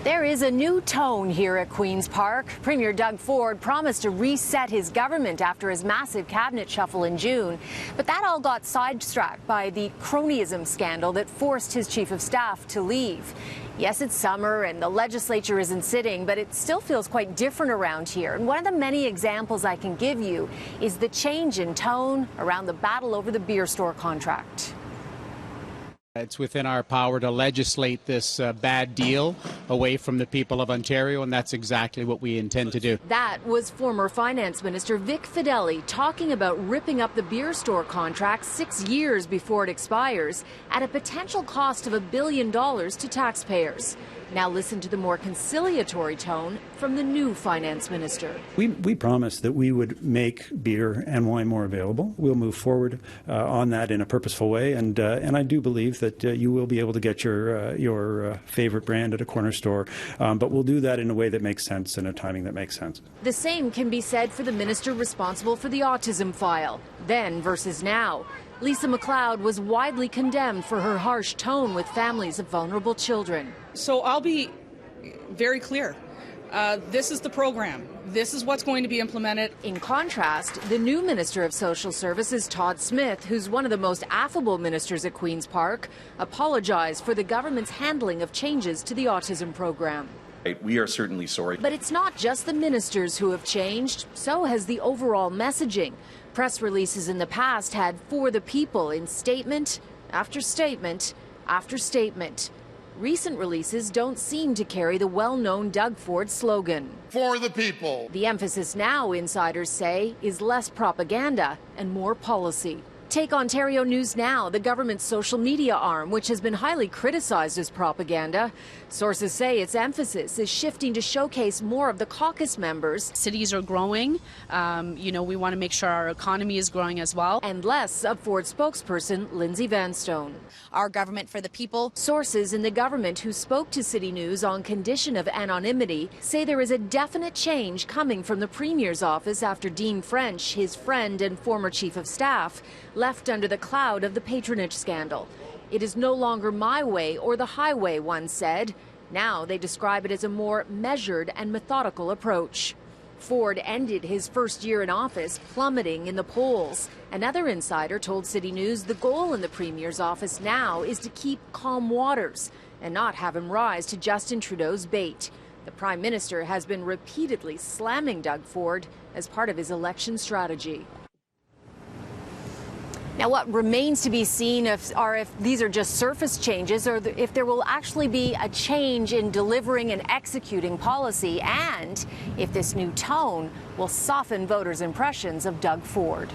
There is a new tone here at Queen's Park. Premier Doug Ford promised to reset his government after his massive cabinet shuffle in June. But that all got sidetracked by the cronyism scandal that forced his chief of staff to leave. Yes, it's summer and the legislature isn't sitting, but it still feels quite different around here. And one of the many examples I can give you is the change in tone around the battle over the beer store contract. It's within our power to legislate this bad deal away from the people of Ontario, and that's exactly what we intend to do. That was former Finance Minister Vic Fedeli talking about ripping up the beer store contract 6 years before it expires at a potential cost of $1 billion to taxpayers. Now listen to the more conciliatory tone from the new finance minister. We promised that we would make beer and wine more available. We'll move forward on that in a purposeful way, and I do believe that you will be able to get your favorite brand at a corner store, but we'll do that in a way that makes sense and a timing that makes sense. The same can be said for the minister responsible for the autism file. Then versus now. Lisa MacLeod was widely condemned for her harsh tone with families of vulnerable children. So I'll be very clear. This is the program. This is what's going to be implemented. In contrast, the new Minister of Social Services, Todd Smith, who's one of the most affable ministers at Queen's Park, apologized for the government's handling of changes to the autism program. We are certainly sorry. But it's not just the ministers who have changed, so has the overall messaging. Press releases in the past had "for the people" in statement after statement after statement. Recent releases don't seem to carry the well-known Doug Ford slogan. For the people. The emphasis now, insiders say, is less propaganda and more policy. Take Ontario News Now, the government's social media arm, which has been highly criticized as propaganda. Sources say its emphasis is shifting to showcase more of the caucus members. Cities are growing. We want to make sure our economy is growing as well. And less of Ford spokesperson Lindsay Vanstone. Our government for the people. Sources in the government who spoke to CityNews on condition of anonymity say there is a definite change coming from the Premier's office after Dean French, his friend and former chief of staff, left under the cloud of the patronage scandal. It is no longer my way or the highway, one said. Now they describe it as a more measured and methodical approach. Ford ended his first year in office plummeting in the polls. Another insider told CityNews the goal in the Premier's office now is to keep calm waters and not have him rise to Justin Trudeau's bait. The Prime Minister has been repeatedly slamming Doug Ford as part of his election strategy. Now, what remains to be seen if these are just surface changes or if there will actually be a change in delivering and executing policy, and if this new tone will soften voters' impressions of Doug Ford.